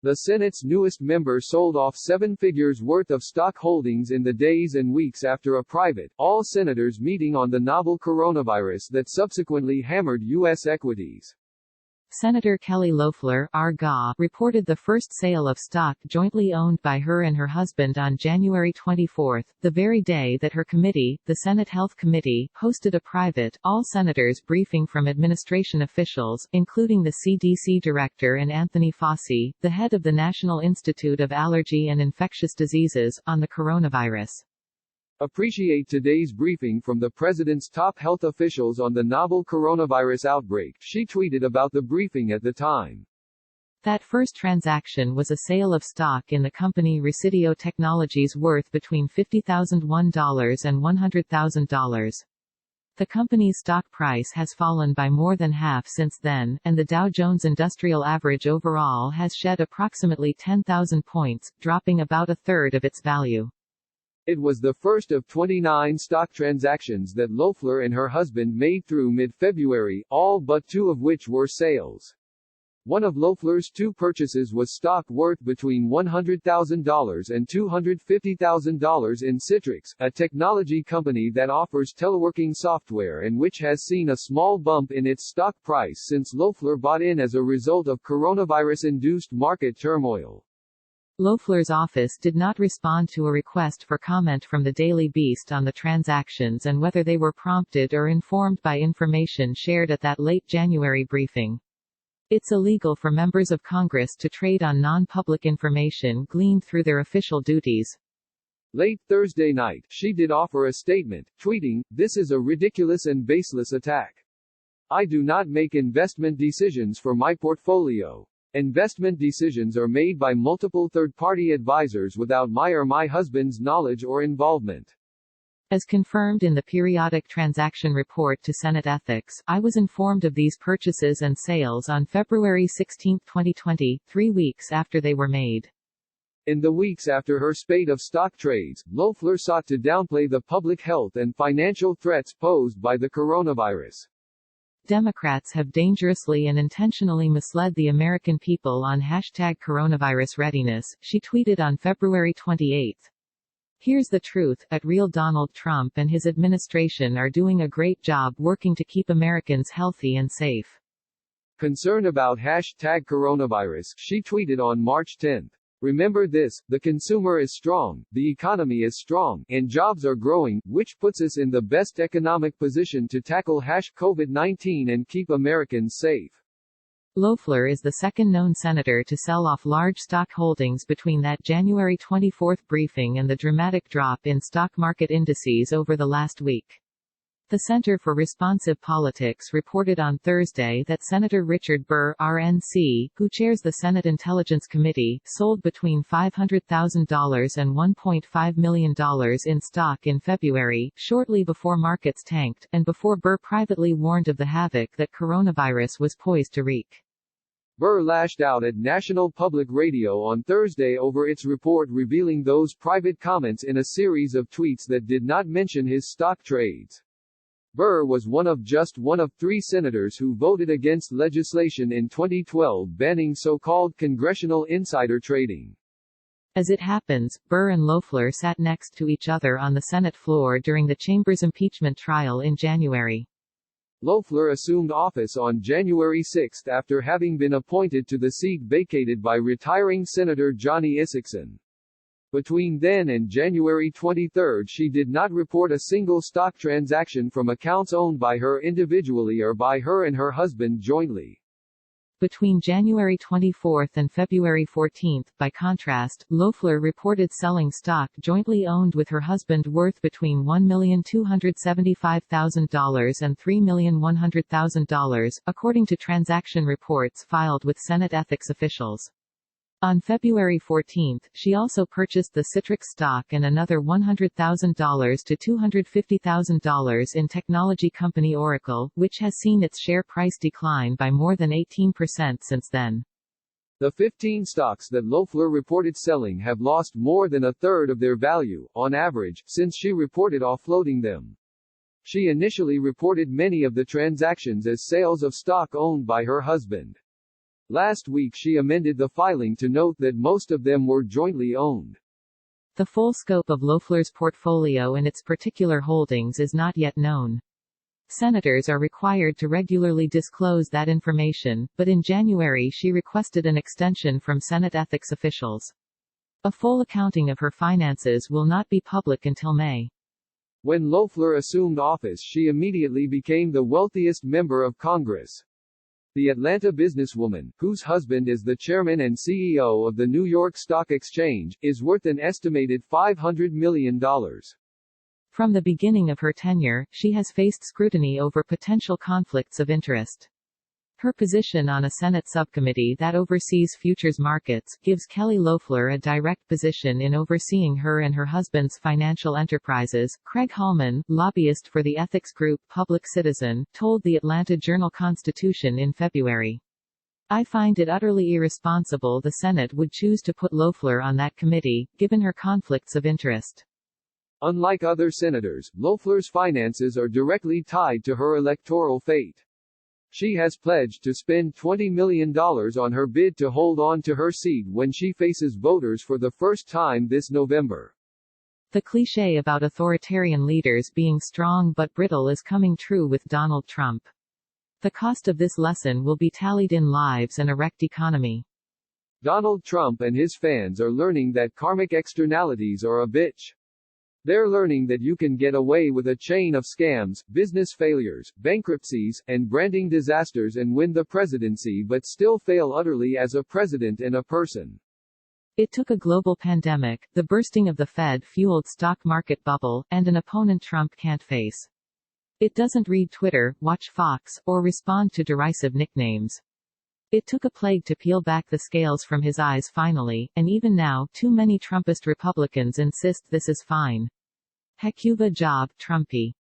The Senate's newest member sold off seven figures worth of stock holdings in the days and weeks after a private, all senators meeting on the novel coronavirus that subsequently hammered U.S. equities. Senator Kelly Loeffler (RGA) reported the first sale of stock jointly owned by her and her husband on January 24, the very day that her committee, the Senate Health Committee, hosted a private, all-senators briefing from administration officials, including the CDC director and Anthony Fauci, the head of the National Institute of Allergy and Infectious Diseases, on the coronavirus. Appreciate today's briefing from the president's top health officials on the novel coronavirus outbreak, she tweeted about the briefing at the time. That first transaction was a sale of stock in the company Residio Technologies worth between $50,001 and $100,000. The company's stock price has fallen by more than half since then, and the Dow Jones Industrial Average overall has shed approximately 10,000 points, dropping about a third of its value. It was the first of 29 stock transactions that Loeffler and her husband made through mid-February, all but two of which were sales. One of Loeffler's two purchases was stock worth between $100,000 and $250,000 in Citrix, a technology company that offers teleworking software and which has seen a small bump in its stock price since Loeffler bought in as a result of coronavirus-induced market turmoil. Loeffler's office did not respond to a request for comment from the Daily Beast on the transactions and whether they were prompted or informed by information shared at that late January briefing. It's illegal for members of Congress to trade on non-public information gleaned through their official duties. Late Thursday night, she did offer a statement, tweeting, "This is a ridiculous and baseless attack. I do not make investment decisions for my portfolio. Investment decisions are made by multiple third-party advisors without my or my husband's knowledge or involvement." As confirmed in the periodic transaction report to Senate Ethics, I was informed of these purchases and sales on February 16, 2020, 3 weeks after they were made. In the weeks after her spate of stock trades, Loeffler sought to downplay the public health and financial threats posed by the coronavirus. Democrats have dangerously and intentionally misled the American people on #coronavirus readiness, she tweeted on February 28. Here's the truth, at real Donald Trump and his administration are doing a great job working to keep Americans healthy and safe. Concerned about #coronavirus, she tweeted on March 10. Remember this, the consumer is strong, the economy is strong, and jobs are growing, which puts us in the best economic position to tackle COVID-19 and keep Americans safe. Loeffler is the second known senator to sell off large stock holdings between that January 24 briefing and the dramatic drop in stock market indices over the last week. The Center for Responsive Politics reported on Thursday that Senator Richard Burr, RNC, who chairs the Senate Intelligence Committee, sold between $500,000 and $1.5 million in stock in February, shortly before markets tanked, and before Burr privately warned of the havoc that coronavirus was poised to wreak. Burr lashed out at National Public Radio on Thursday over its report revealing those private comments in a series of tweets that did not mention his stock trades. Burr was one of just one of 3 senators who voted against legislation in 2012 banning so-called congressional insider trading. As it happens, Burr and Loeffler sat next to each other on the Senate floor during the chamber's impeachment trial in January. Loeffler assumed office on January 6 after having been appointed to the seat vacated by retiring Senator Johnny Isakson. Between then and January 23 she did not report a single stock transaction from accounts owned by her individually or by her and her husband jointly. Between January 24 and February 14, by contrast, Loeffler reported selling stock jointly owned with her husband worth between $1,275,000 and $3,100,000, according to transaction reports filed with Senate ethics officials. On February 14, she also purchased the Citrix stock and another $100,000 to $250,000 in technology company Oracle, which has seen its share price decline by more than 18% since then. The 15 stocks that Loeffler reported selling have lost more than a third of their value, on average, since she reported offloading them. She initially reported many of the transactions as sales of stock owned by her husband. Last week she amended the filing to note that most of them were jointly owned. The full scope of Loeffler's portfolio and its particular holdings is not yet known. Senators are required to regularly disclose that information, but in January she requested an extension from Senate ethics officials. A full accounting of her finances will not be public until May. When Loeffler assumed office, she immediately became the wealthiest member of Congress. The Atlanta businesswoman, whose husband is the chairman and CEO of the New York Stock Exchange, is worth an estimated $500 million. From the beginning of her tenure, she has faced scrutiny over potential conflicts of interest. Her position on a Senate subcommittee that oversees futures markets gives Kelly Loeffler a direct position in overseeing her and her husband's financial enterprises. Craig Hallman, lobbyist for the ethics group Public Citizen, told the Atlanta Journal-Constitution in February, "I find it utterly irresponsible the Senate would choose to put Loeffler on that committee, given her conflicts of interest." Unlike other senators, Loeffler's finances are directly tied to her electoral fate. She has pledged to spend $20 million on her bid to hold on to her seat when she faces voters for the first time this November. The cliché about authoritarian leaders being strong but brittle is coming true with Donald Trump. The cost of this lesson will be tallied in lives and a wrecked economy. Donald Trump and his fans are learning that karmic externalities are a bitch. They're learning that you can get away with a chain of scams, business failures, bankruptcies, and branding disasters and win the presidency but still fail utterly as a president and a person. It took a global pandemic, the bursting of the Fed-fueled stock market bubble, and an opponent Trump can't face. It doesn't read Twitter, watch Fox, or respond to derisive nicknames. It took a plague to peel back the scales from his eyes finally, and even now, too many Trumpist Republicans insist this is fine. Hecuva job, Trumpy.